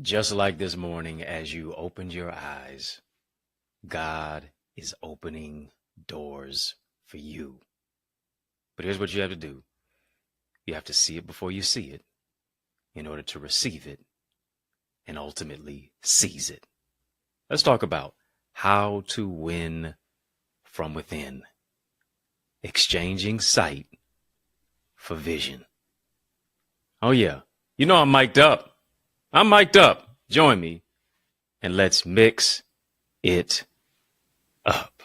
Just like this morning, as you opened your eyes, God is opening doors for you. But here's what you have to do. You have to see it before you see it in order to receive it and ultimately seize it. Let's talk about how to win from within. Exchanging sight for vision. Oh yeah, you know I'm mic'd up. I'm mic'd up. Join me and let's mix it up.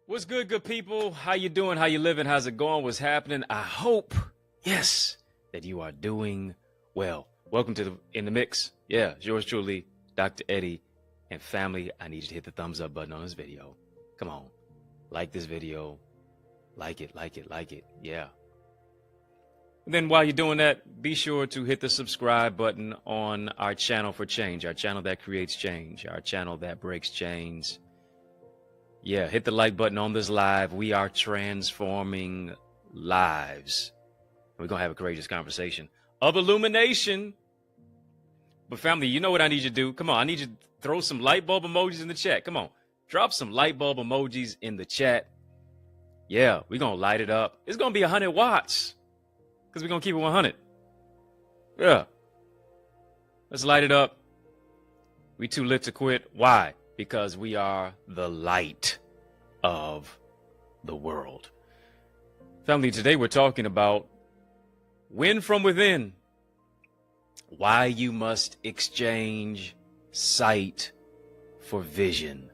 What's good people? How you doing? How you living? How's it going? What's happening? I hope, yes, that you are doing well. Welcome to In the Mix. Yeah, it's yours truly, Dr. Eddie. And family, I need you to hit the thumbs up button on this video. Come on, like this video. Like it. Yeah. And then while you're doing that, be sure to hit the subscribe button on our channel for change, our channel that creates change, our channel that breaks chains. Yeah, hit the like button on this live. We are transforming lives. We're going to have a courageous conversation of illumination. But family, you know what I need you to do? Come on, I need you to throw some light bulb emojis in the chat. Come on, drop some light bulb emojis in the chat. Yeah, we're going to light it up. It's going to be 100 watts because we're going to keep it 100. Yeah. Let's light it up. We too lit to quit. Why? Because we are the light of the world. Family, today we're talking about win from within. Why you must exchange sight for vision.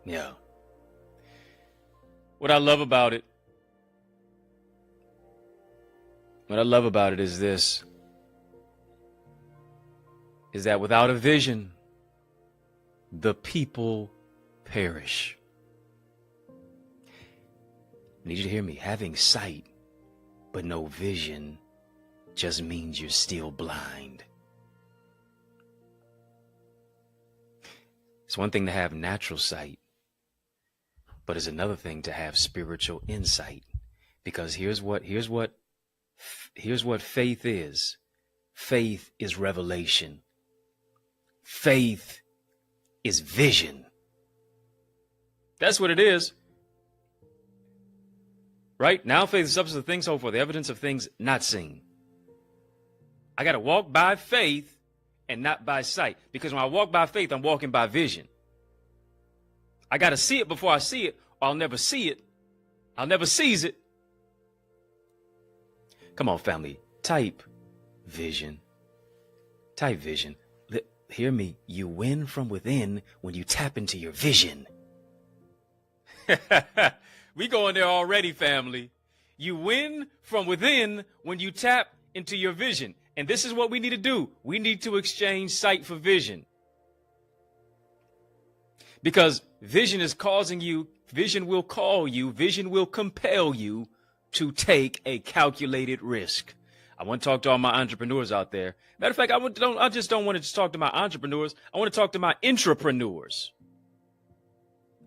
Yeah. What I love about it is this, is that without a vision, the people perish. I need you to hear me. Having sight but no vision just means you're still blind. It's one thing to have natural sight, but it's another thing to have spiritual insight. Because here's what faith is. Faith is revelation. Faith is vision. That's what it is. Right? Now faith is the substance of things hoped for, the evidence of things not seen. I got to walk by faith and not by sight. Because when I walk by faith, I'm walking by vision. I got to see it before I see it, or I'll never see it. I'll never seize it. Come on, family. Type vision. Type vision. Hear me. You win from within when you tap into your vision. We going there already, family. You win from within when you tap into your vision. And this is what we need to do. We need to exchange sight for vision. Because vision is causing you, vision will call you, vision will compel you to take a calculated risk. I want to talk to all my entrepreneurs out there. Matter of fact, I just don't want to just talk to my entrepreneurs. I want to talk to my intrapreneurs.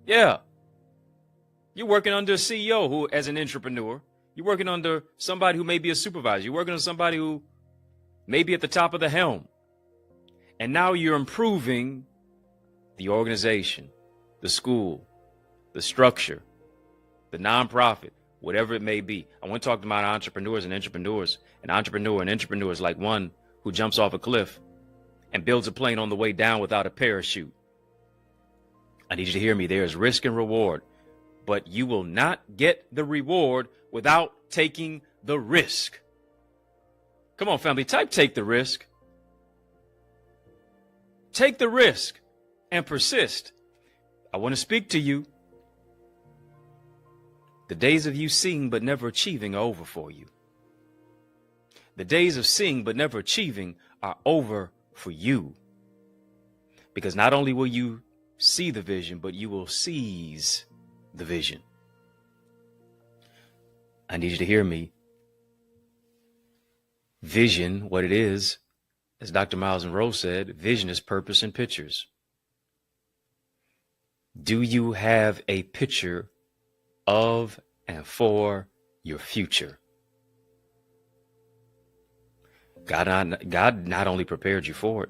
Yeah. You're working under a CEO who, as an intrapreneur, you're working under somebody who may be a supervisor. You're working on somebody who may be at the top of the helm. And now you're improving the organization, the school, the structure, the nonprofit, whatever it may be. I want to talk to my entrepreneurs and intrapreneurs. An entrepreneur and intrapreneur is like one who jumps off a cliff and builds a plane on the way down without a parachute. I need you to hear me. There is risk and reward, but you will not get the reward without taking the risk. Come on, family. Type take the risk. Take the risk and persist. I want to speak to you. The days of you seeing but never achieving are over for you. The days of seeing but never achieving are over for you. Because not only will you see the vision, but you will seize the vision. I need you to hear me. Vision, what it is, as Dr. Miles Monroe said, vision is purpose in pictures. Do you have a picture of and for your future? God not only prepared you for it,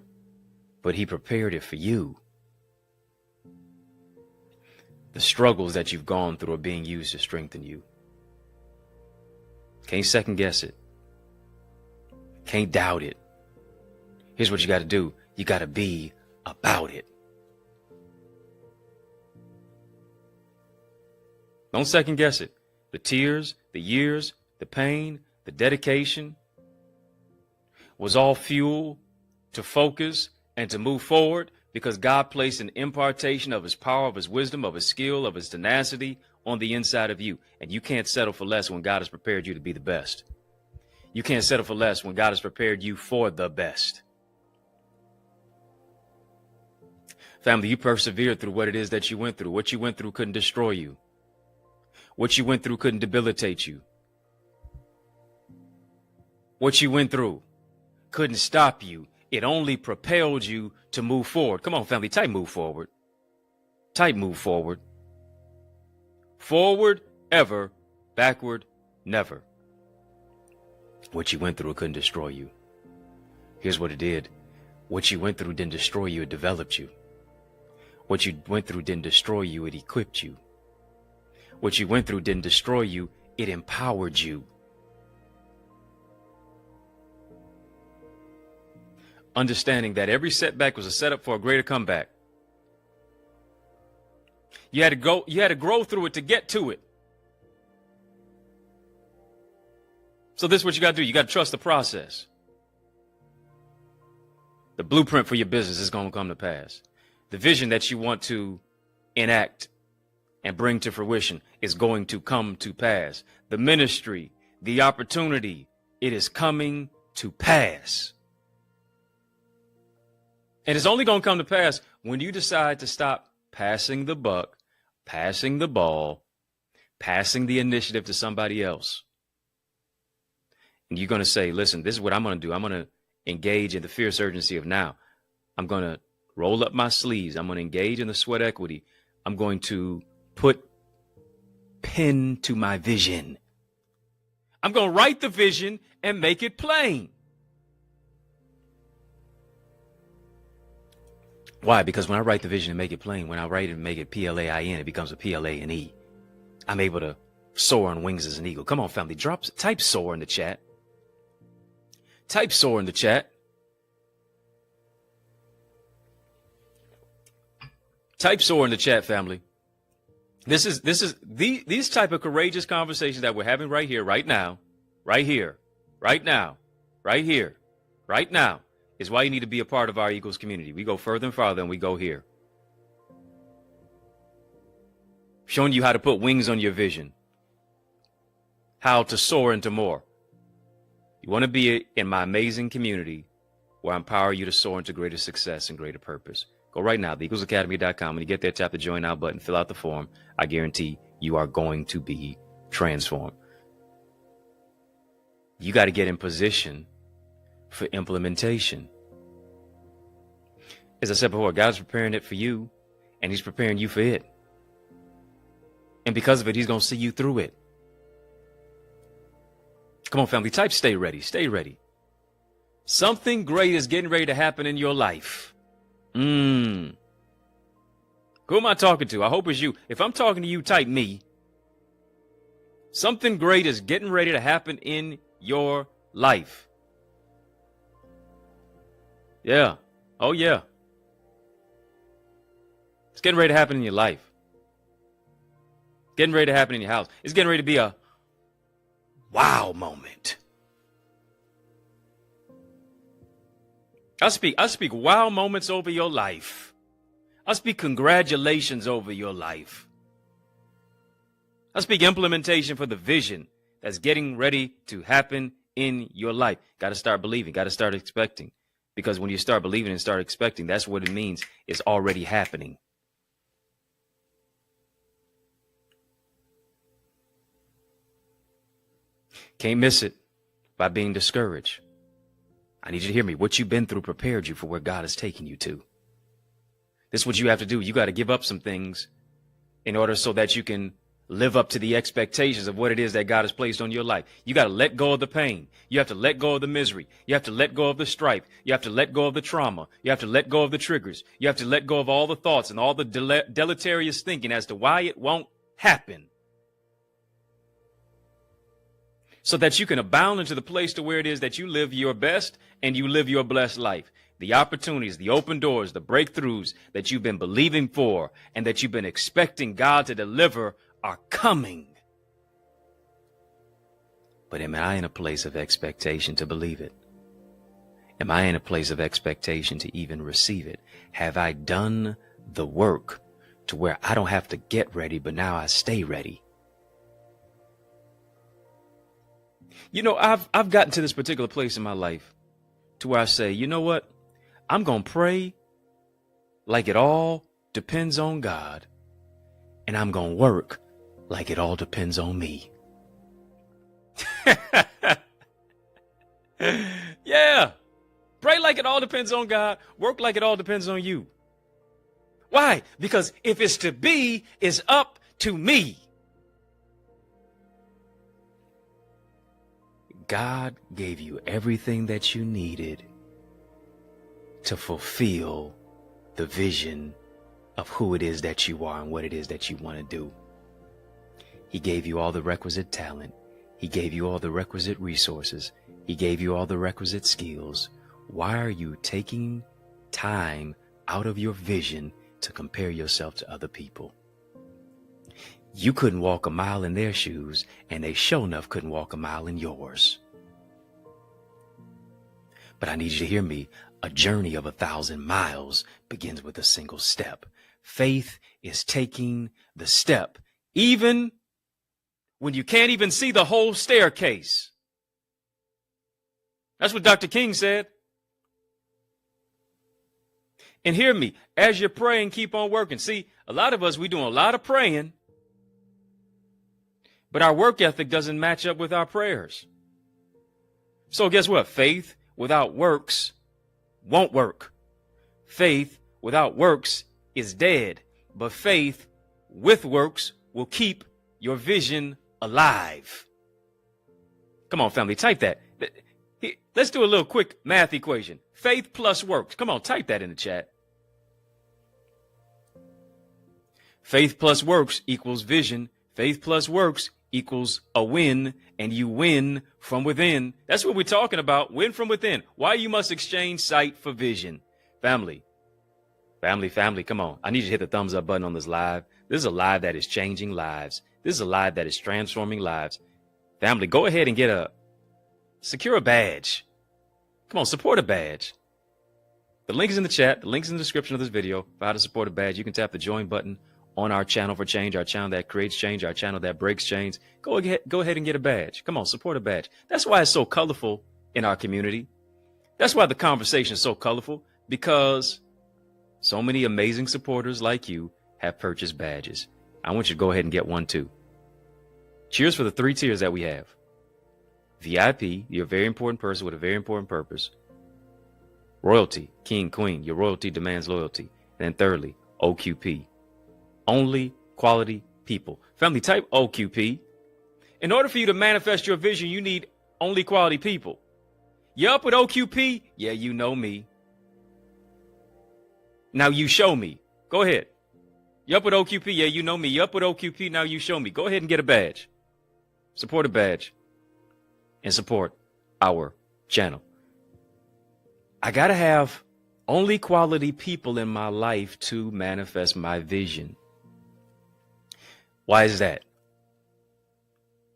but he prepared it for you. The struggles that you've gone through are being used to strengthen you. Can't second guess it. Can't doubt it. Here's what you got to do. You got to be about it. Don't second guess it. The tears, the years, the pain, the dedication was all fuel to focus and to move forward, because God placed an impartation of his power, of his wisdom, of his skill, of his tenacity on the inside of you. And you can't settle for less when God has prepared you to be the best. You can't settle for less when God has prepared you for the best. Family, you persevered through what it is that you went through. What you went through couldn't destroy you. What you went through couldn't debilitate you. What you went through couldn't stop you. It only propelled you to move forward. Come on, family, type move forward. Type move forward. Forward, ever. Backward, never. What you went through couldn't destroy you. Here's what it did. What you went through didn't destroy you, it developed you. What you went through didn't destroy you, it equipped you. What you went through didn't destroy you, it empowered you. Understanding that every setback was a setup for a greater comeback. You had to grow through it to get to it. So this is what you got to do. You got to trust the process. The blueprint for your business is going to come to pass. The vision that you want to enact and bring to fruition is going to come to pass. The ministry, the opportunity, it is coming to pass. And it's only going to come to pass when you decide to stop passing the buck, passing the ball, passing the initiative to somebody else. And you're going to say, listen, this is what I'm going to do. I'm going to engage in the fierce urgency of now. I'm going to roll up my sleeves. I'm going to engage in the sweat equity. I'm going to put pen to my vision. I'm going to write the vision and make it plain. Why? Because when I write the vision and make it plain, when I write it and make it P-L-A-I-N, it becomes a P-L-A-N-E. I'm able to soar on wings as an eagle. Come on, family. Type soar in the chat. Type soar in the chat. Type soar in the chat, family. These type of courageous conversations that we're having right here, right now, right here, right now, right here, right now, is why you need to be a part of our Eagles community. We go further and farther, and we go here. Showing you how to put wings on your vision. How to soar into more. You want to be in my amazing community where I empower you to soar into greater success and greater purpose. Go right now, theeaglesacademy.com. When you get there, tap the Join Now button, fill out the form. I guarantee you are going to be transformed. You got to get in position for implementation. As I said before, God's preparing it for you, and he's preparing you for it. And because of it, he's going to see you through it. Come on, family, type stay ready, stay ready. Something great is getting ready to happen in your life. Who am I talking to? I hope it's you. If I'm talking to you, type me. Something great is getting ready to happen in your life. Yeah. Oh, yeah. It's getting ready to happen in your life. It's getting ready to happen in your house. It's getting ready to be a wow moment. I speak wow moments over your life. I speak congratulations over your life. I speak implementation for the vision that's getting ready to happen in your life. Got to start believing, got to start expecting. Because when you start believing and start expecting, that's what it means. It's already happening. Can't miss it by being discouraged. I need you to hear me. What you've been through prepared you for where God is taking you to. This is what you have to do. You got to give up some things in order so that you can live up to the expectations of what it is that God has placed on your life. You got to let go of the pain. You have to let go of the misery. You have to let go of the strife. You have to let go of the trauma. You have to let go of the triggers. You have to let go of all the thoughts and all the deleterious thinking as to why it won't happen. So that you can abound into the place to where it is that you live your best and you live your blessed life. The opportunities, the open doors, the breakthroughs that you've been believing for and that you've been expecting God to deliver are coming. But am I in a place of expectation to believe it? Am I in a place of expectation to even receive it? Have I done the work to where I don't have to get ready, but now I stay ready? You know, I've gotten to this particular place in my life to where I say, you know what? I'm going to pray like it all depends on God, and I'm going to work like it all depends on me. Yeah. Pray like it all depends on God. Work like it all depends on you. Why? Because if it's to be, it's up to me. God gave you everything that you needed to fulfill the vision of who it is that you are and what it is that you want to do. He gave you all the requisite talent. He gave you all the requisite resources. He gave you all the requisite skills. Why are you taking time out of your vision to compare yourself to other people? You couldn't walk a mile in their shoes, and they sure enough couldn't walk a mile in yours. But I need you to hear me. A journey of 1,000 miles begins with a single step. Faith is taking the step, even when you can't even see the whole staircase. That's what Dr. King said. And hear me, as you're praying, keep on working. See, a lot of us, we doing a lot of praying, but our work ethic doesn't match up with our prayers. So guess what? Faith without works won't work. Faith without works is dead, but faith with works will keep your vision alive. Come on, family, type that. Let's do a little quick math equation. Faith plus works. Come on, type that in the chat. Faith plus works equals vision. Faith plus works equals a win, and you win from within. That's what we're talking about. Win from within. Why you must exchange sight for vision. Family, come on. I need you to hit the thumbs up button on this live. This is a live that is changing lives. This is a live that is transforming lives. Family, go ahead and secure a badge. Come on, support a badge. The link is in the chat. The link is in the description of this video for how to support a badge. You can tap the join button on our channel for change, our channel that creates change, our channel that breaks change. Go ahead and get a badge. Come on, support a badge. That's why it's so colorful in our community. That's why the conversation is so colorful, because so many amazing supporters like you have purchased badges. I want you to go ahead and get one too. Cheers for the 3 tiers that we have. VIP, you're a very important person with a very important purpose. Royalty, king, queen, your royalty demands loyalty. And then thirdly, OQP. Only quality people. Family, type OQP. In order for you to manifest your vision, you need only quality people. You up with OQP? Yeah, you know me. Now you show me. Go ahead. You up with OQP? Yeah, you know me. You up with OQP? Now you show me. Go ahead and get a badge. Support a badge. And support our channel. I gotta have only quality people in my life to manifest my vision. Why is that?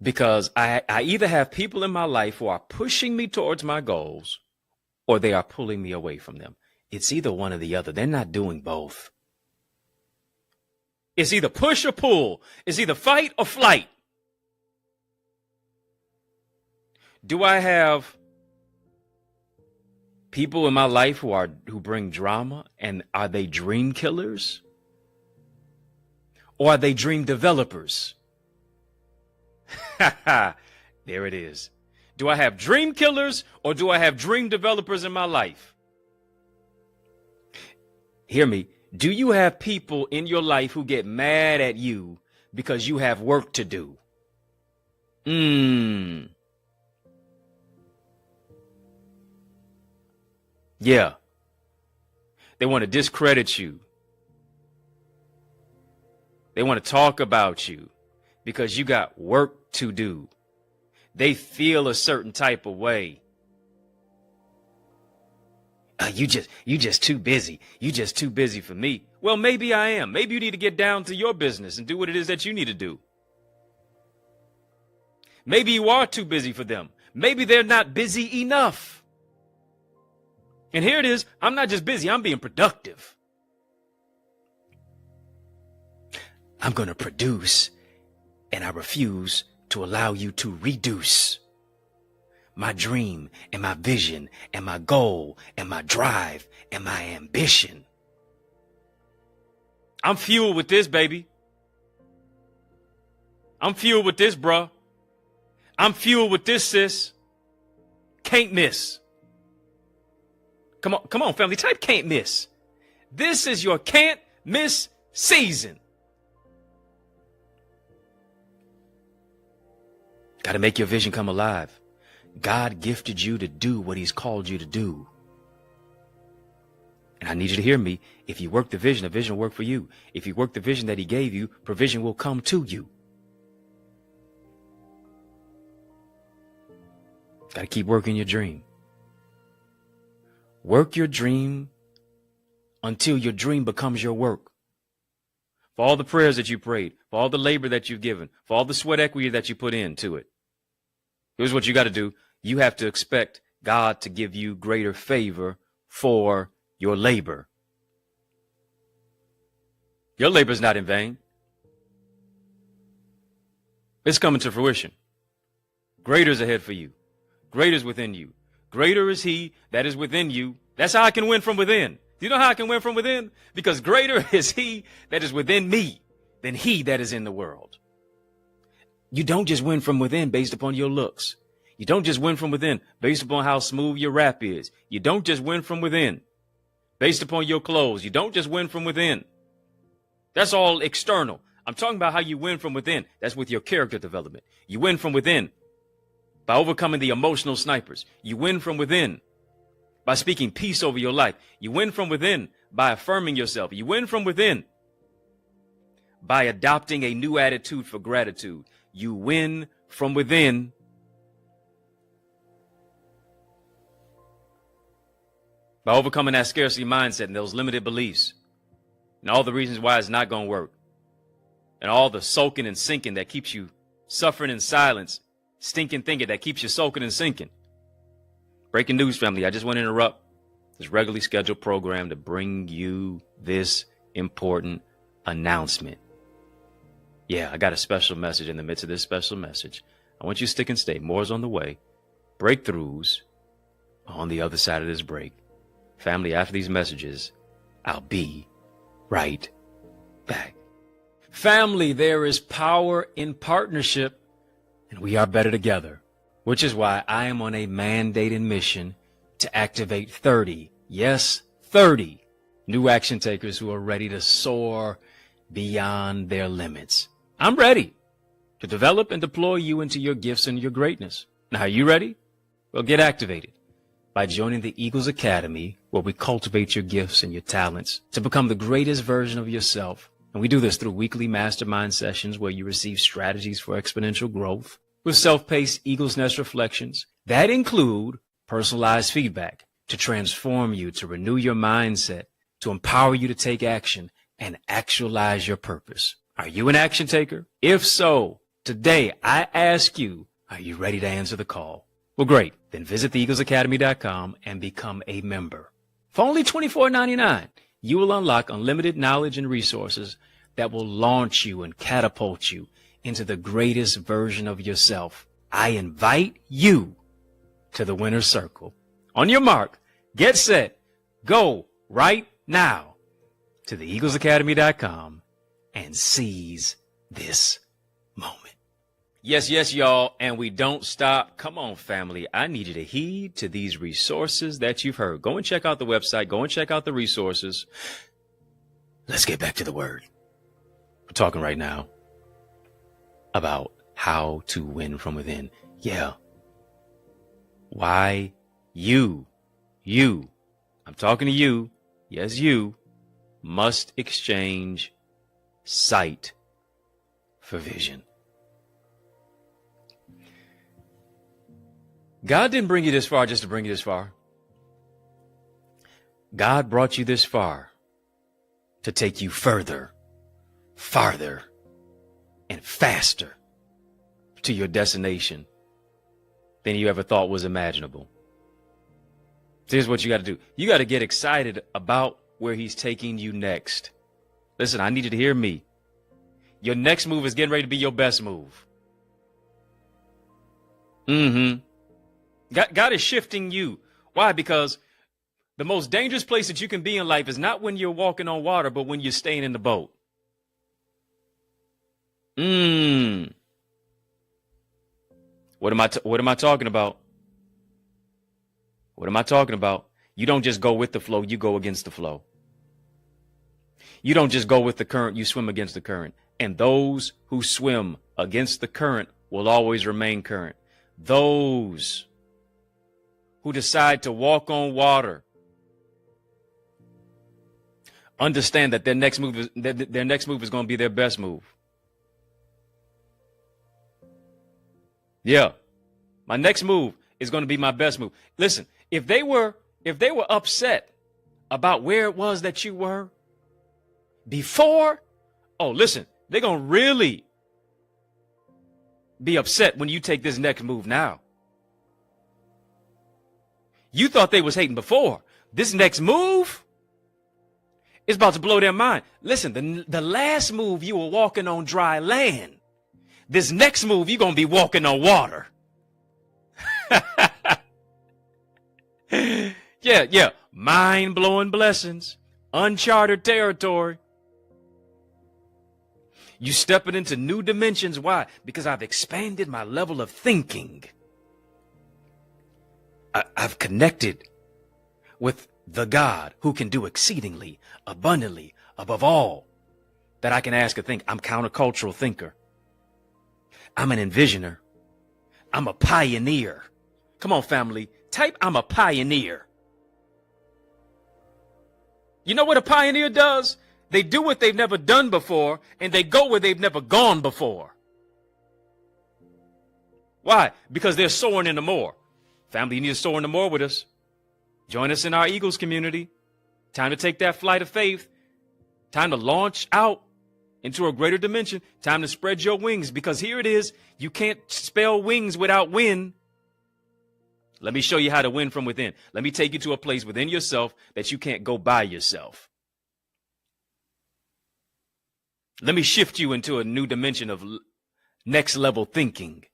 Because I either have people in my life who are pushing me towards my goals, or they are pulling me away from them. It's either one or the other. They're not doing both. It's either push or pull. It's either fight or flight. Do I have people in my life who bring drama, and are they dream killers? Or are they dream developers? There it is. Do I have dream killers or do I have dream developers in my life? Hear me. Do you have people in your life who get mad at you because you have work to do? Yeah. They want to discredit you. They want to talk about you because you got work to do. They feel a certain type of way. You just too busy. You just too busy for me. Well, maybe I am. Maybe you need to get down to your business and do what it is that you need to do. Maybe you are too busy for them. Maybe they're not busy enough. And here it is. I'm not just busy. I'm being productive. I'm going to produce, and I refuse to allow you to reduce my dream and my vision and my goal and my drive and my ambition. I'm fueled with this, baby. I'm fueled with this, bruh. I'm fueled with this, sis. Can't miss. Come on, family. Type can't miss. This is your can't miss season. Got to make your vision come alive. God gifted you to do what he's called you to do. And I need you to hear me. If you work the vision will work for you. If you work the vision that he gave you, provision will come to you. Got to keep working your dream. Work your dream until your dream becomes your work. For all the prayers that you prayed, for all the labor that you've given, for all the sweat equity that you put into it. Here's what you got to do. You have to expect God to give you greater favor for your labor. Your labor is not in vain. It's coming to fruition. Greater is ahead for you. Greater is within you. Greater is he that is within you. That's how I can win from within. Do you know how I can win from within? Because greater is he that is within me than he that is in the world. You don't just win from within based upon your looks. You don't just win from within based upon how smooth your rap is. You don't just win from within based upon your clothes. You don't just win from within. That's all external. I'm talking about how you win from within. That's with your character development. You win from within by overcoming the emotional snipers. You win from within by speaking peace over your life. You win from within by affirming yourself. You win from within by adopting a new attitude for gratitude. You win from within by overcoming that scarcity mindset and those limited beliefs and all the reasons why it's not going to work and all the soaking and sinking that keeps you suffering in silence, stinking thinking that keeps you soaking and sinking. Breaking news, family. I just want to interrupt this regularly scheduled program to bring you this important announcement. Yeah, I got a special message in the midst of this special message. I want you to stick and stay. More is on the way. Breakthroughs on the other side of this break. Family, after these messages, I'll be right back. Family, there is power in partnership, and we are better together, which is why I am on a mandated mission to activate 30, yes, 30 new action takers who are ready to soar beyond their limits. I'm ready to develop and deploy you into your gifts and your greatness. Now, are you ready? Well, get activated by joining the Eagles Academy, where we cultivate your gifts and your talents to become the greatest version of yourself. And we do this through weekly mastermind sessions where you receive strategies for exponential growth with self-paced Eagles Nest reflections that include personalized feedback to transform you, to renew your mindset, to empower you to take action and actualize your purpose. Are you an action taker? If so, today I ask you, are you ready to answer the call? Well, great. Then visit theeaglesacademy.com and become a member. For only $24.99, you will unlock unlimited knowledge and resources that will launch you and catapult you into the greatest version of yourself. I invite you to the winner's circle. On your mark, get set, go right now to theeaglesacademy.com and seize this moment. Yes, y'all, and we don't stop. Come on, family. I need you to heed to these resources that you've heard. Go and check out the website. Go and check out the resources. Let's get back to the word. We're talking right now about how to win from within. Yeah. Why you, I'm talking to you, yes, you must exchange sight for vision. God didn't bring you this far just to bring you this far. God brought you this far to take you further, farther, and faster to your destination than you ever thought was imaginable. So here's what you got to do. You got to get excited about where he's taking you next. Listen, I need you to hear me. Your next move is getting ready to be your best move. God is shifting you. Why? Because the most dangerous place that you can be in life is not when you're walking on water, but when you're staying in the boat. What am I talking about? What am I talking about? You don't just go with the flow, you go against the flow. You don't just go with the current, you swim against the current. And those who swim against the current will always remain current. Those who decide to walk on water understand that their next move is going to be their best move. Yeah. My next move is going to be my best move. Listen, if they were upset about where it was that you were before, oh, listen, they're going to really be upset when you take this next move now. You thought they was hating before. This next move is about to blow their mind. Listen, the last move you were walking on dry land. This next move, you're going to be walking on water. Yeah. Mind-blowing blessings. Uncharted territory. You stepping into new dimensions. Why? Because I've expanded my level of thinking. I've connected with the God who can do exceedingly, abundantly, above all that I can ask or think. I'm a countercultural thinker. I'm an envisioner. I'm a pioneer. Come on, family. Type, I'm a pioneer. You know what a pioneer does? They do what they've never done before, and they go where they've never gone before. Why? Because they're soaring in the more. Family, you need to soar in the more with us. Join us in our Eagles community. Time to take that flight of faith. Time to launch out into a greater dimension. Time to spread your wings, because here it is. You can't spell wings without win. Let me show you how to win from within. Let me take you to a place within yourself that you can't go by yourself. Let me shift you into a new dimension of next level thinking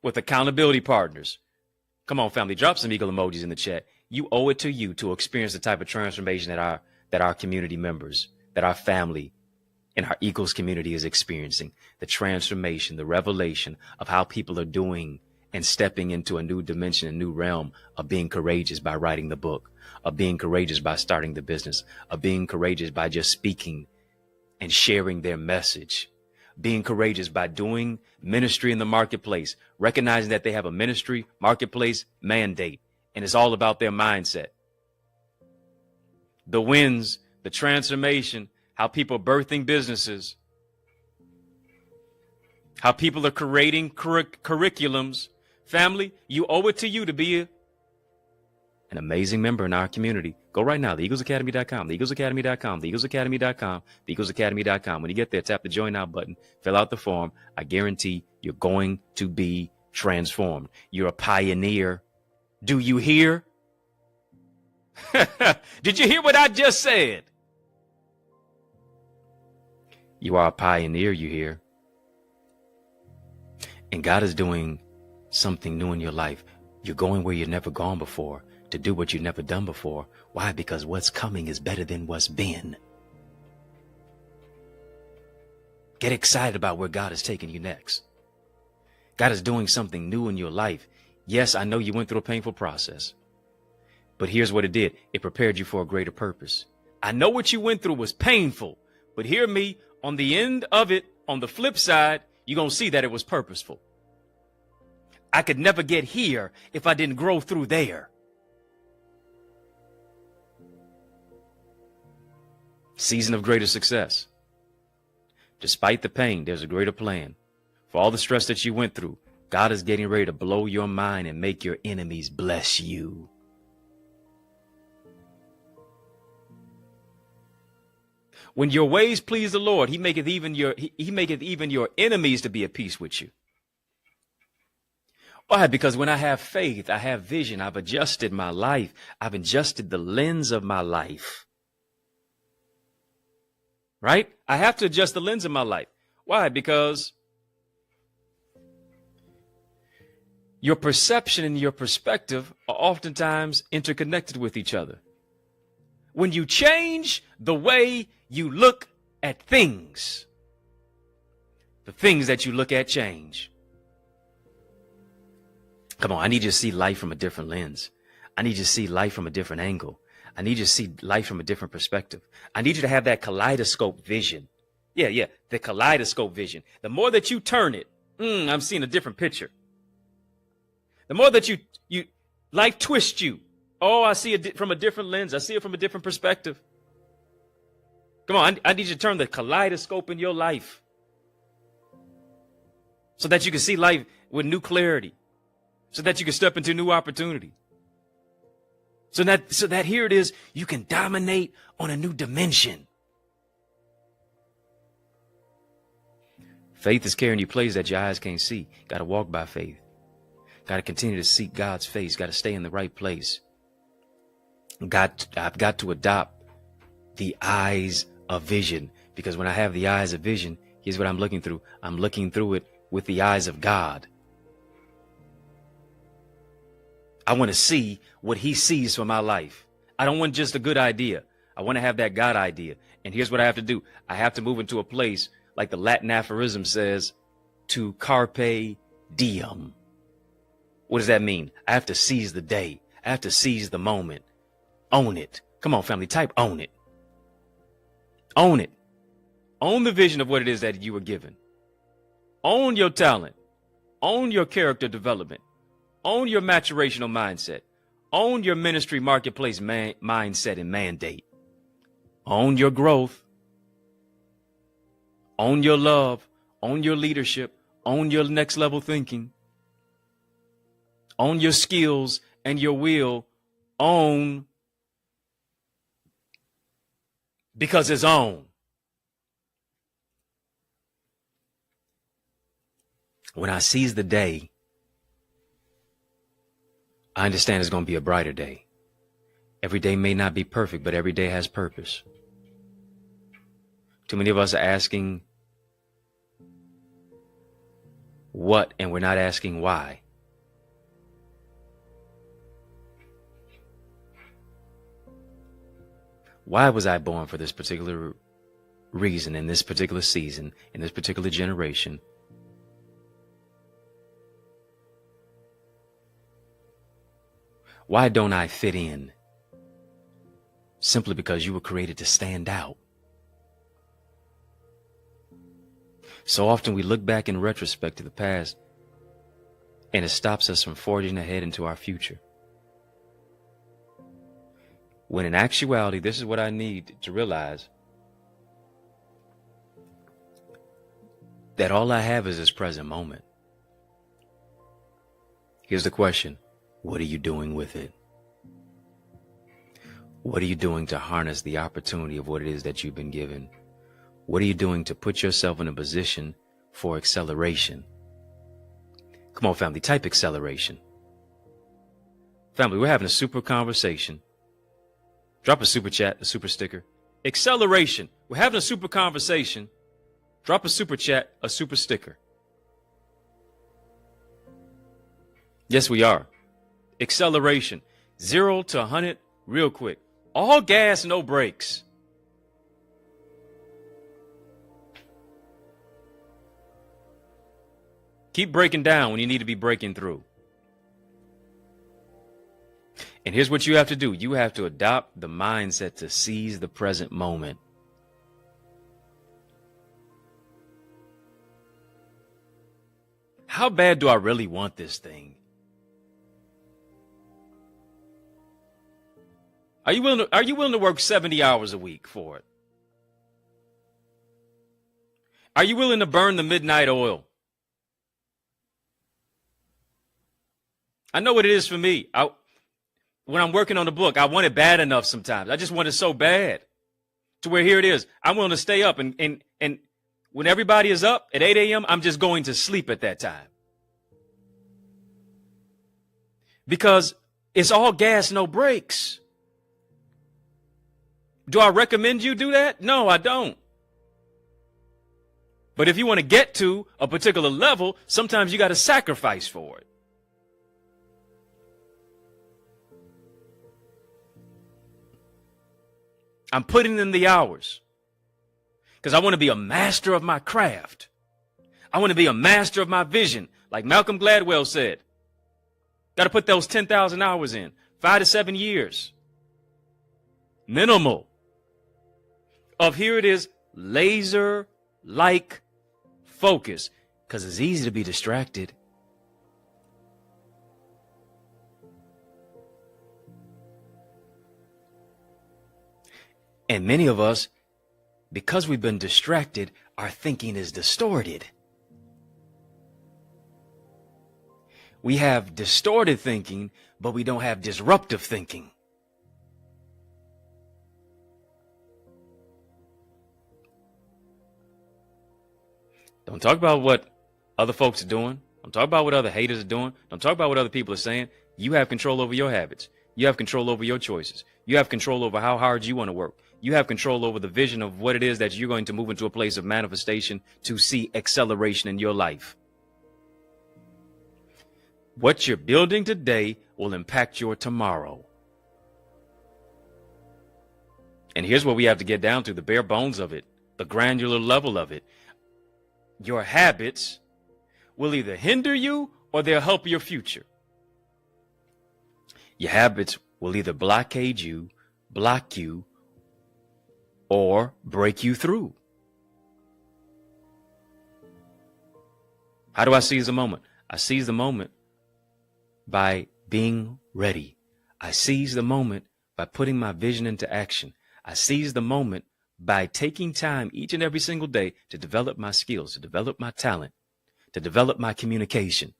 with accountability partners. Come on, family, drop some eagle emojis in the chat. You owe it to you to experience the type of transformation that our community members, that our family in our Eagles community is experiencing. The transformation, the revelation of how people are doing and stepping into a new dimension, a new realm of being courageous by writing the book, of being courageous by starting the business, of being courageous by just speaking and sharing their message, being courageous by doing ministry in the marketplace, recognizing that they have a ministry marketplace mandate, and it's all about their mindset. The wins, the transformation, how people are birthing businesses, how people are creating curriculums. Family, you owe it to you to be an amazing member in our community. Go right now, theeaglesacademy.com, theeaglesacademy.com, theeaglesacademy.com, theeaglesacademy.com. When you get there, tap the join now button, fill out the form. I guarantee you're going to be transformed. You're a pioneer. Do you hear? Did you hear what I just said? You are a pioneer, you hear? And God is doing something new in your life. You're going where you've never gone before, to do what you've never done before. Why? Because what's coming is better than what's been. Get excited about where God is taking you next. God is doing something new in your life. Yes, I know you went through a painful process, but here's what it did. It prepared you for a greater purpose. I know what you went through was painful, but hear me, on the end of it, on the flip side, you're going to see that it was purposeful. I could never get here if I didn't grow through there. Season of greater success. Despite the pain, there's a greater plan. For all the stress that you went through, God is getting ready to blow your mind and make your enemies bless you. When your ways please the Lord, he maketh even your enemies to be at peace with you. Why? Because when I have faith, I have vision. I've adjusted my life. I've adjusted the lens of my life. Right? I have to adjust the lens of my life. Why? Because your perception and your perspective are oftentimes interconnected with each other. When you change the way you look at things, the things that you look at change. Come on, I need you to see life from a different lens. I need you to see life from a different angle. I need you to see life from a different perspective. I need you to have that kaleidoscope vision. Yeah, the kaleidoscope vision. The more that you turn it, I'm seeing a different picture. The more that you life twists you. Oh, I see it from a different lens. I see it from a different perspective. Come on, I need you to turn the kaleidoscope in your life so that you can see life with new clarity, so that you can step into new opportunity. So that here it is, you can dominate on a new dimension. Faith is carrying you places that your eyes can't see. Got to walk by faith. Got to continue to seek God's face. Got to stay in the right place. I've got to adopt the eyes of vision, because when I have the eyes of vision, here's what I'm looking through. I'm looking through it with the eyes of God. I want to see what he sees for my life. I don't want just a good idea. I want to have that God idea. And here's what I have to do. I have to move into a place, like the Latin aphorism says, to carpe diem. What does that mean? I have to seize the day. I have to seize the moment. Own it. Come on, family, type own it. Own it. Own the vision of what it is that you were given. Own your talent. Own your character development. Own your maturational mindset. Own your ministry marketplace mindset and mandate. Own your growth. Own your love. Own your leadership. Own your next level thinking. Own your skills and your will. Own, because it's own. When I seize the day, I understand it's going to be a brighter day. Every day may not be perfect, but every day has purpose. Too many of us are asking what, and we're not asking why. Why was I born for this particular reason, in this particular season, in this particular generation? Why don't I fit in? Simply because you were created to stand out. So often we look back in retrospect to the past, and it stops us from forging ahead into our future. When in actuality, this is what I need to realize, that all I have is this present moment. Here's the question. What are you doing with it? What are you doing to harness the opportunity of what it is that you've been given? What are you doing to put yourself in a position for acceleration? Come on, family, type acceleration. Family, we're having a super conversation. Drop a super chat, a super sticker. Acceleration. We're having a super conversation. Drop a super chat, a super sticker. Yes, we are. Acceleration. 0 to 100 real quick. All gas, no brakes. Keep breaking down when you need to be breaking through. And here's what you have to do. You have to adopt the mindset to seize the present moment. How bad do I really want this thing? Are you willing to work 70 hours a week for it? Are you willing to burn the midnight oil? I know what it is for me. When I'm working on a book, I want it bad enough sometimes. I just want it so bad to where here it is. I'm willing to stay up and when everybody is up at 8 a.m., I'm just going to sleep at that time. Because it's all gas, no brakes. Do I recommend you do that? No, I don't. But if you want to get to a particular level, sometimes you got to sacrifice for it. I'm putting in the hours because I want to be a master of my craft. I want to be a master of my vision. Like Malcolm Gladwell said, got to put those 10,000 hours in, 5 to 7 years. Minimal. Of here it is, laser-like focus, because it's easy to be distracted. And many of us, because we've been distracted, our thinking is distorted. We have distorted thinking, but we don't have disruptive thinking. Don't talk about what other folks are doing. Don't talk about what other haters are doing. Don't talk about what other people are saying. You have control over your habits. You have control over your choices. You have control over how hard you want to work. You have control over the vision of what it is that you're going to move into a place of manifestation to see acceleration in your life. What you're building today will impact your tomorrow. And here's what we have to get down to, the bare bones of it, the granular level of it. Your habits will either hinder you or they'll help your future. Your habits will either blockade you, block you, or break you through. How do I seize the moment? I seize the moment by being ready. I seize the moment by putting my vision into action. I seize the moment by taking time each and every single day to develop my skills, to develop my talent, to develop my communication,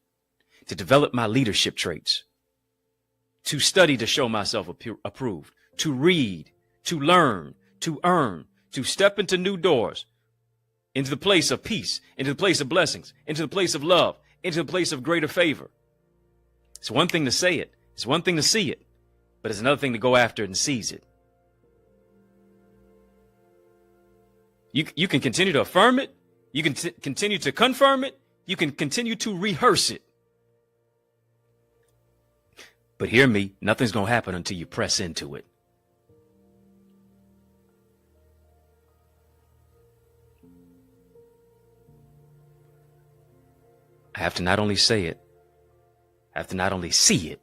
to develop my leadership traits, to study to show myself approved, to read, to learn, to earn, to step into new doors, into the place of peace, into the place of blessings, into the place of love, into the place of greater favor. It's one thing to say it. It's one thing to see it, but it's another thing to go after it and seize it. You can continue to affirm it. You can continue to confirm it. You can continue to rehearse it. But hear me, nothing's going to happen until you press into it. I have to not only say it, I have to not only see it.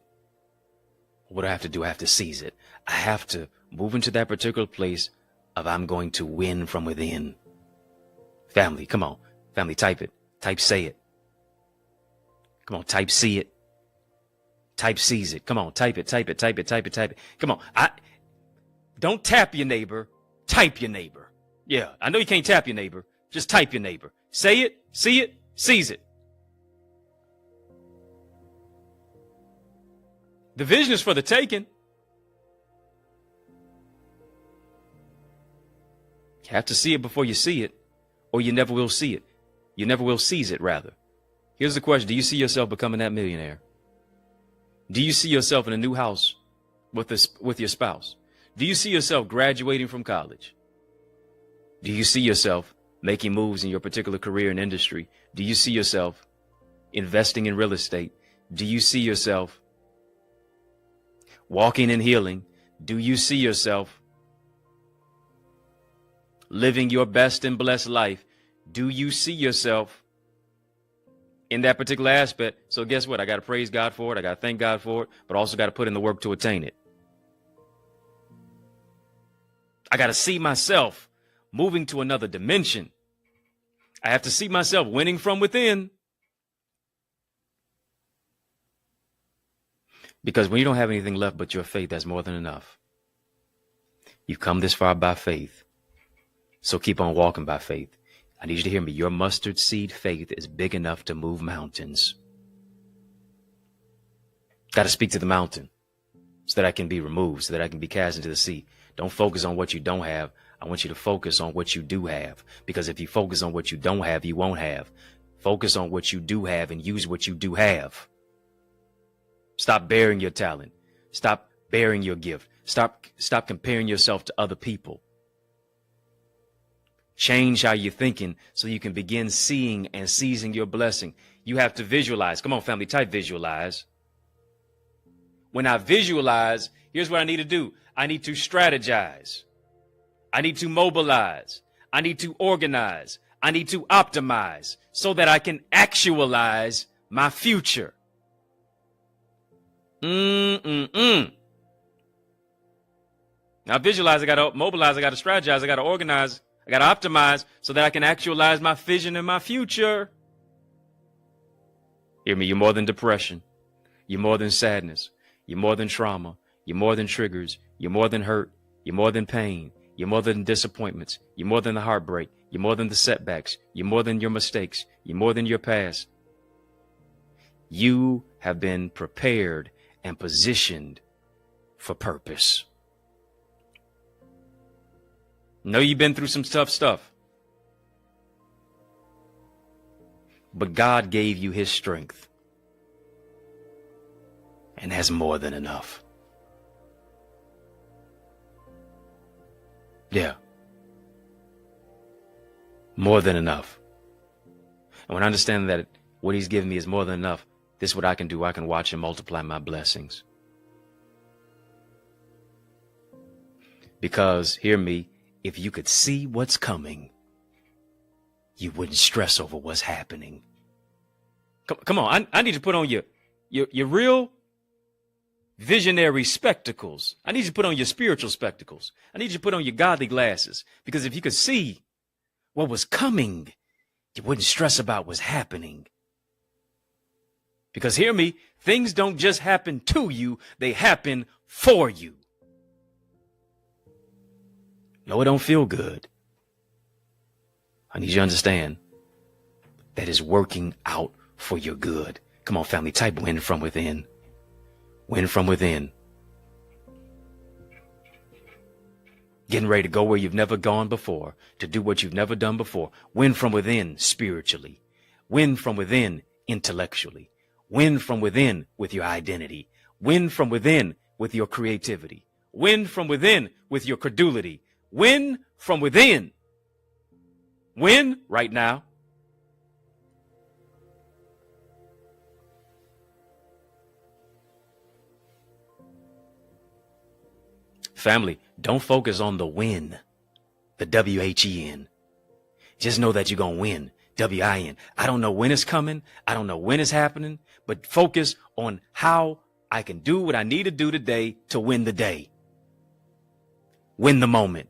What do I have to do? I have to seize it. I have to move into that particular place of I'm going to win from within. Family, come on. Family, type it. Type say it. Come on, type see it. Type seize it. Come on, type it, type it, type it, type it, type it. Come on. Don't tap your neighbor. Type your neighbor. Yeah, I know you can't tap your neighbor. Just type your neighbor. Say it, see it, seize it. The vision is for the taking. You have to see it before you see it, or you never will see it. You never will seize it, rather. Here's the question. Do you see yourself becoming that millionaire? Do you see yourself in a new house with your spouse? Do you see yourself graduating from college? Do you see yourself making moves in your particular career and industry? Do you see yourself investing in real estate? Do you see yourself walking in healing? Do you see yourself living your best and blessed life? Do you see yourself in that particular aspect? So guess what? I got to praise God for it. I got to thank God for it, but also got to put in the work to attain it. I got to see myself moving to another dimension. I have to see myself winning from within. Because when you don't have anything left but your faith, that's more than enough. You've come this far by faith. So keep on walking by faith. I need you to hear me. Your mustard seed faith is big enough to move mountains. Got to speak to the mountain so that I can be removed, so that I can be cast into the sea. Don't focus on what you don't have. I want you to focus on what you do have. Because if you focus on what you don't have, you won't have. Focus on what you do have and use what you do have. Stop bearing your talent. Stop bearing your gift. Stop comparing yourself to other people. Change how you're thinking so you can begin seeing and seizing your blessing. You have to visualize. Come on, family, type visualize. When I visualize, here's what I need to do. I need to strategize. I need to mobilize. I need to organize. I need to optimize so that I can actualize my future. Now visualize, I got to mobilize, I got to strategize, I got to organize, I got to optimize so that I can actualize my vision and my future. Hear me, you're more than depression. You're more than sadness. You're more than trauma. You're more than triggers. You're more than hurt. You're more than pain. You're more than disappointments. You're more than the heartbreak. You're more than the setbacks. You're more than your mistakes. You're more than your past. You have been prepared and positioned for purpose. Know you've been through some tough stuff, but God gave you his strength, and that's more than enough. Yeah. More than enough. And when I understand that what he's given me is more than enough, this is what I can do. I can watch and multiply my blessings. Because, hear me, if you could see what's coming, you wouldn't stress over what's happening. Come on, I need to put on your real visionary spectacles. I need you to put on your spiritual spectacles. I need you to put on your godly glasses. Because if you could see what was coming, you wouldn't stress about what's happening. Because hear me, things don't just happen to you, they happen for you. No, it don't feel good. I need you to understand that is working out for your good. Come on, family, type win from within. Win from within. Getting ready to go where you've never gone before, to do what you've never done before. Win from within spiritually. Win from within intellectually. Win from within with your identity. Win from within with your creativity. Win from within with your credulity. Win from within. Win right now. Family, don't focus on the win, the W-H-E-N. Just know that you're going to win, W-I-N. I don't know when it's coming. I don't know when it's happening, but focus on how I can do what I need to do today to win the day. Win the moment.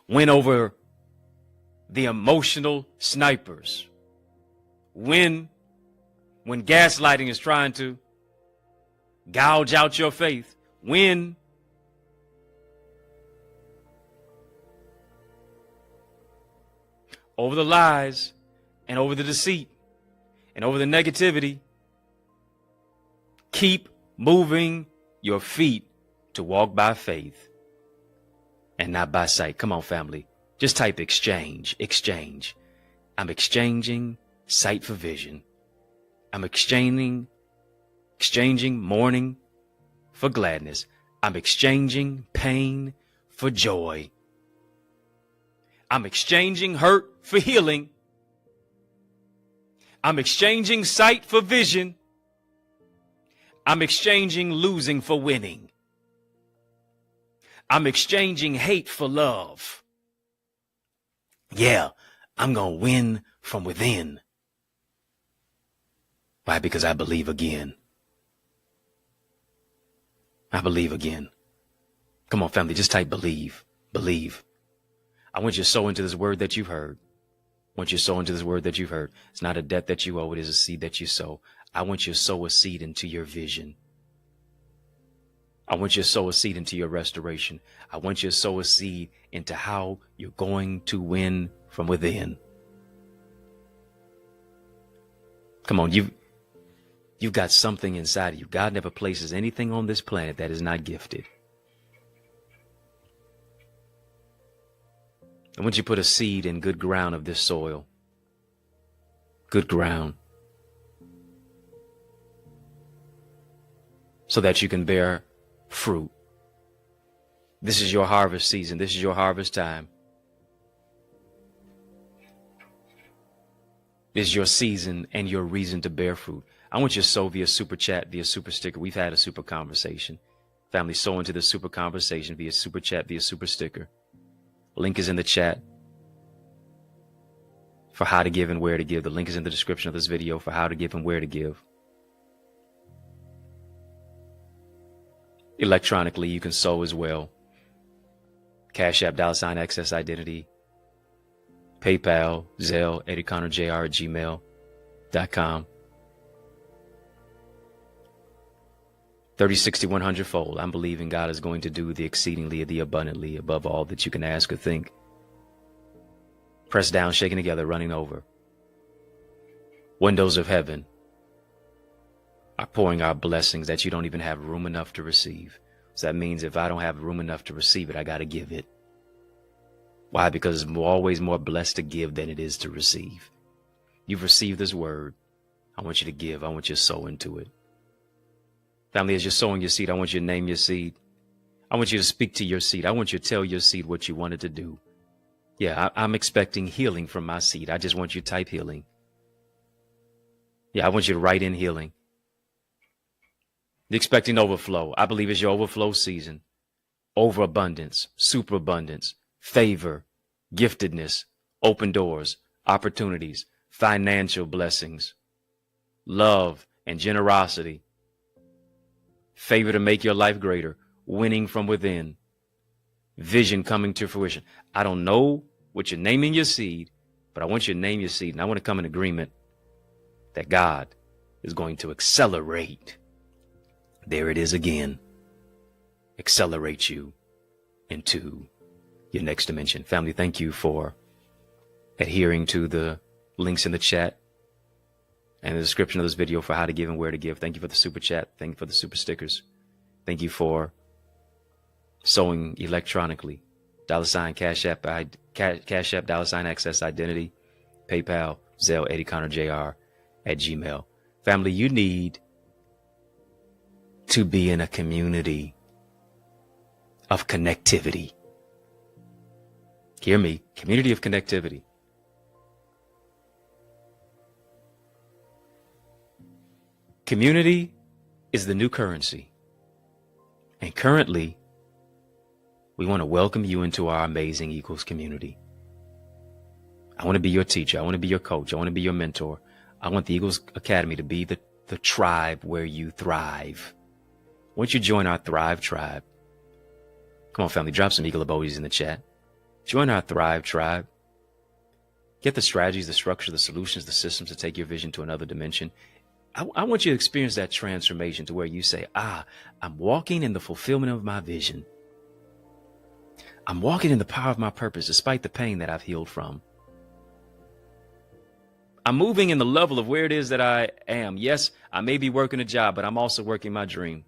Win over the emotional snipers. Win when gaslighting is trying to gouge out your faith. Win over the lies and over the deceit and over the negativity. Keep moving your feet to walk by faith and not by sight. Come on, family. Just type exchange, exchange. I'm exchanging sight for vision. I'm exchanging mourning for gladness. I'm exchanging pain for joy. I'm exchanging hurt for healing. I'm exchanging sight for vision. I'm exchanging losing for winning. I'm exchanging hate for love. Yeah, I'm going to win from within. Why? Because I believe again. I believe again. Come on, family, just type believe. Believe. I want you to sow into this word that you've heard. I want you to sow into this word that you've heard. It's not a debt that you owe. It is a seed that you sow. I want you to sow a seed into your vision. I want you to sow a seed into your restoration. I want you to sow a seed into how you're going to win from within. Come on, you've got something inside of you. God never places anything on this planet that is not gifted. I want you to put a seed in good ground of this soil. Good ground. So that you can bear fruit. This is your harvest season. This is your harvest time. This is your season and your reason to bear fruit. I want you to sow via super chat, via super sticker. We've had a super conversation. Family, sow into the super conversation via super chat, via super sticker. Link is in the chat for how to give and where to give. The link is in the description of this video for how to give and where to give. Electronically, you can sow as well. Cash App, $ Access Identity, PayPal, Zelle, EddieConnorJr at gmail.com. 30, 60, 100 fold. I'm believing God is going to do the exceedingly, the abundantly, above all that you can ask or think. Pressed down, shaken together, running over. Windows of heaven are pouring out blessings that you don't even have room enough to receive. So that means if I don't have room enough to receive it, I got to give it. Why? Because it's always more blessed to give than it is to receive. You've received this word. I want you to give. I want you to sow into it. Family, as you're sowing your seed, I want you to name your seed. I want you to speak to your seed. I want you to tell your seed what you wanted to do. Yeah, I'm expecting healing from my seed. I just want you to type healing. Yeah, I want you to write in healing. You're expecting overflow. I believe it's your overflow season. Overabundance, superabundance, favor, giftedness, open doors, opportunities, financial blessings, love and generosity, favor to make your life greater, winning from within, vision coming to fruition. I don't know what you're naming your seed, but I want you to name your seed, and I want to come in agreement that God is going to accelerate. There it is again. Accelerate you into your next dimension. Family, thank you for adhering to the links in the chat and the description of this video for how to give and where to give. Thank you for the super chat. Thank you for the super stickers. Thank you for sowing electronically. $ Cash App, Cash App, $ Access Identity, PayPal, Zelle, EddieConnorJr at gmail. Family, you need to be in a community of connectivity. Hear me, community of connectivity. Community is the new currency. And currently, we want to welcome you into our amazing Eagles community. I want to be your teacher. I want to be your coach. I want to be your mentor. I want the Eagles Academy to be the tribe where you thrive. Once you join our Thrive tribe, come on, family, drop some Eagle emojis in the chat. Join our Thrive tribe. Get the strategies, the structure, the solutions, the systems to take your vision to another dimension. I want you to experience that transformation to where you say, I'm walking in the fulfillment of my vision. I'm walking in the power of my purpose despite the pain that I've healed from. I'm moving in the level of where it is that I am. Yes, I may be working a job, but I'm also working my dream.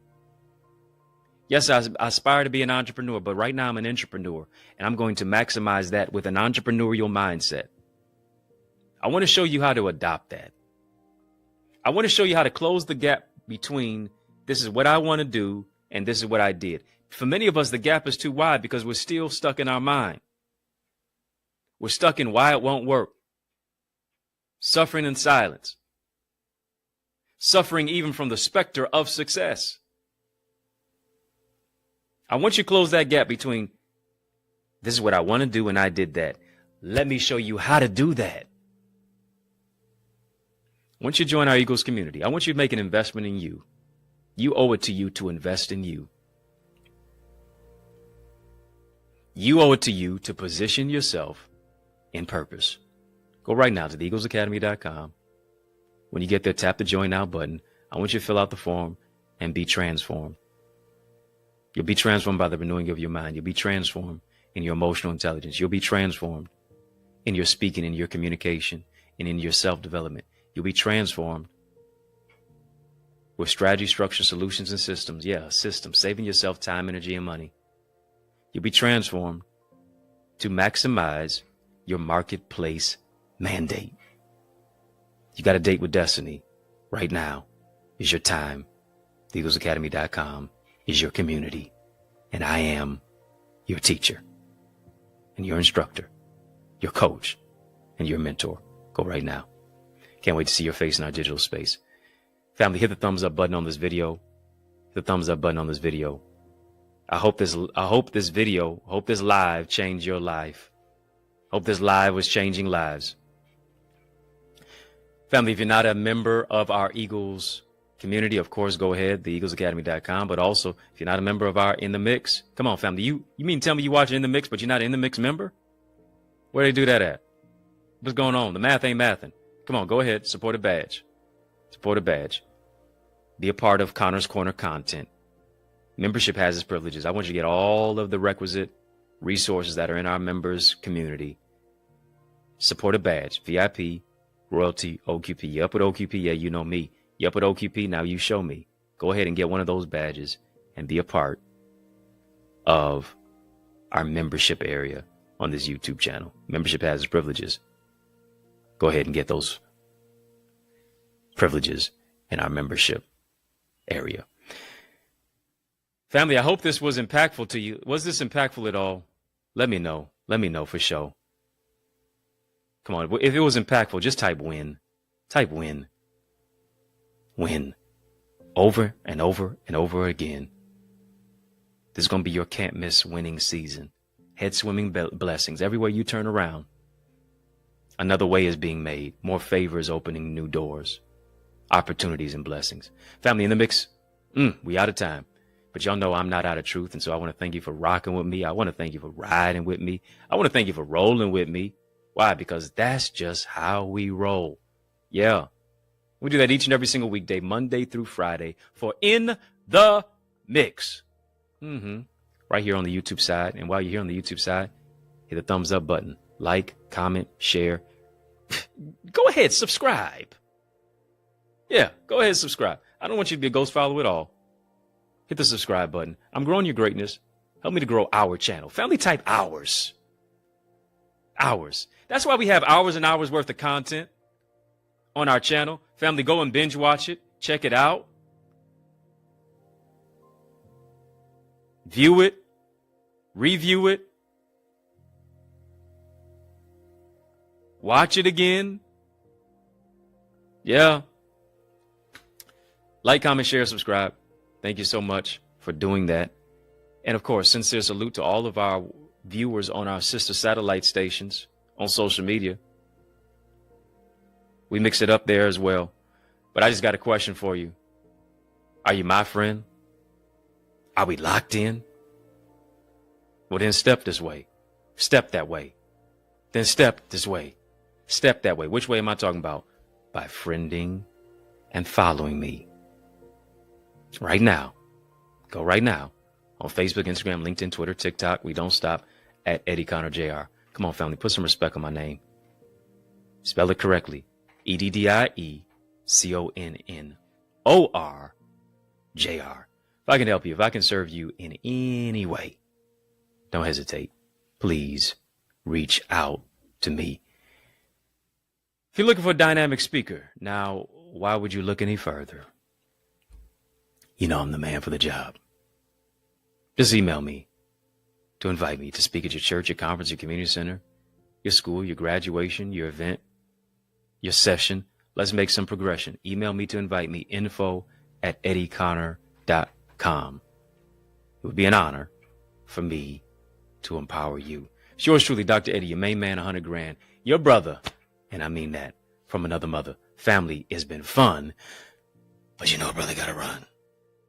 Yes, I aspire to be an entrepreneur, but right now I'm an entrepreneur, and I'm going to maximize that with an entrepreneurial mindset. I want to show you how to adopt that. I want to show you how to close the gap between this is what I want to do and this is what I did. For many of us, the gap is too wide because we're still stuck in our mind. We're stuck in why it won't work. Suffering in silence. Suffering even from the specter of success. I want you to close that gap between this is what I want to do and I did that. Let me show you how to do that. Once you join our Eagles community, I want you to make an investment in you. You owe it to you to invest in you. You owe it to you to position yourself in purpose. Go right now to theeaglesacademy.com. When you get there, tap the Join Now button. I want you to fill out the form and be transformed. You'll be transformed by the renewing of your mind. You'll be transformed in your emotional intelligence. You'll be transformed in your speaking, in your communication, and in your self-development. You'll be transformed with strategy, structure, solutions, and systems. Yeah, systems, saving yourself time, energy, and money. You'll be transformed to maximize your marketplace mandate. You got a date with destiny. Right now is your time. TheEaglesAcademy.com is your community. And I am your teacher and your instructor, your coach, and your mentor. Go right now. Can't wait to see your face in our digital space. Family, hit the thumbs up button on this video. Hit the thumbs up button on this video. I hope this live changed your life. Hope this live was changing lives. Family, if you're not a member of our Eagles community, of course, go ahead, theeaglesacademy.com. But also, if you're not a member of our In the Mix, come on, family. You mean tell me you watch In the Mix, but you're not an In the Mix member? Where they do that at? What's going on? The math ain't mathing. Come on, go ahead. Support a badge. Support a badge. Be a part of Connor's Corner content. Membership has its privileges. I want you to get all of the requisite resources that are in our members community. Support a badge. VIP, royalty, OQP. You up with OQP? Yeah, you know me. You up with OQP? Now you show me. Go ahead and get one of those badges and be a part of our membership area on this YouTube channel. Membership has its privileges. Go ahead and get those privileges in our membership area. Family, I hope this was impactful to you. Was this impactful at all? Let me know. Let me know for sure. Come on. If it was impactful, just type win. Type win. Win. Over and over and over again. This is going to be your can't miss winning season. Head swimming blessings. Everywhere you turn around, another way is being made. More favors opening new doors. Opportunities and blessings. Family, in the mix. We out of time. But y'all know I'm not out of truth. And so I want to thank you for rocking with me. I want to thank you for riding with me. I want to thank you for rolling with me. Why? Because that's just how we roll. Yeah. We do that each and every single weekday, Monday through Friday, for In the Mix. Right here on the YouTube side. And while you're here on the YouTube side, hit the thumbs up button. Like, comment, share. Go ahead, subscribe. Yeah, go ahead, subscribe. I don't want you to be a ghost follower at all. Hit the subscribe button. I'm growing your greatness. Help me to grow our channel. Family, type hours. Hours. That's why we have hours and hours worth of content on our channel. Family, go and binge watch it. Check it out. View it. Review it. Watch it again. Yeah. Like, comment, share, subscribe. Thank you so much for doing that. And of course, sincere salute to all of our viewers on our sister satellite stations on social media. We mix it up there as well. But I just got a question for you. Are you my friend? Are we locked in? Well, then step this way. Step that way. Then step this way. Step that way. Which way am I talking about? By friending and following me. Right now. Go right now. On Facebook, Instagram, LinkedIn, Twitter, TikTok. We don't stop at EddieConnorJr. Come on, family. Put some respect on my name. Spell it correctly. EddieConnorJr. If I can help you, if I can serve you in any way, don't hesitate. Please reach out to me. If you're looking for a dynamic speaker, now, why would you look any further? You know I'm the man for the job. Just email me to invite me to speak at your church, your conference, your community center, your school, your graduation, your event, your session. Let's make some progression. Email me to invite me, info@EddieConnorJr.com. It would be an honor for me to empower you. It's yours truly, Dr. Eddie, your main man, 100 grand. Your brother, and I mean that, from another mother. Family has been fun, but you know, brother, gotta run.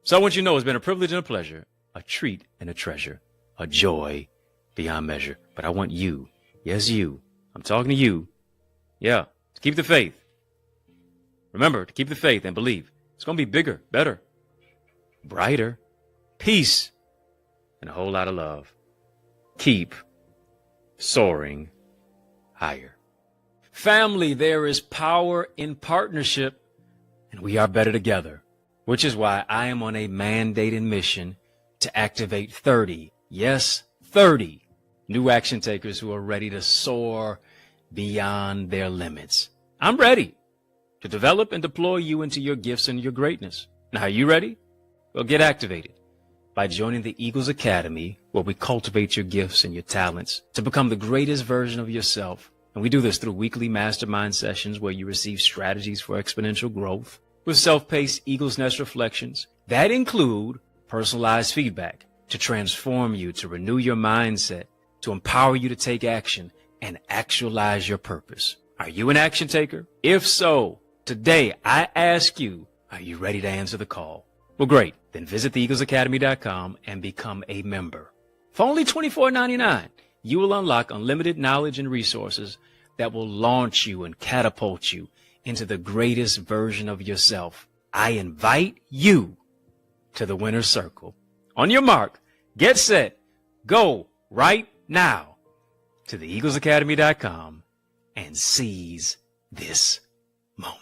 So I want you to know it's been a privilege and a pleasure, a treat and a treasure, a joy beyond measure. But I want you, yes, you, I'm talking to you, yeah, to keep the faith. Remember, to keep the faith and believe. It's going to be bigger, better, brighter, peace, and a whole lot of love. Keep soaring higher. Family, there is power in partnership, and we are better together, which is why I am on a mandated mission to activate 30, yes, 30 new action takers who are ready to soar beyond their limits. I'm ready to develop and deploy you into your gifts and your greatness. Now, are you ready? Well, get activated by joining the Eagles Academy, where we cultivate your gifts and your talents to become the greatest version of yourself. And we do this through weekly mastermind sessions where you receive strategies for exponential growth with self-paced Eagles Nest reflections that include personalized feedback to transform you, to renew your mindset, to empower you to take action and actualize your purpose. Are you an action taker? If so, today I ask you, are you ready to answer the call? Well, great. Then visit theeaglesacademy.com and become a member. For only $24.99, you will unlock unlimited knowledge and resources that will launch you and catapult you into the greatest version of yourself. I invite you to the winner's circle. On your mark, get set, go right now to theeaglesacademy.com and seize this moment.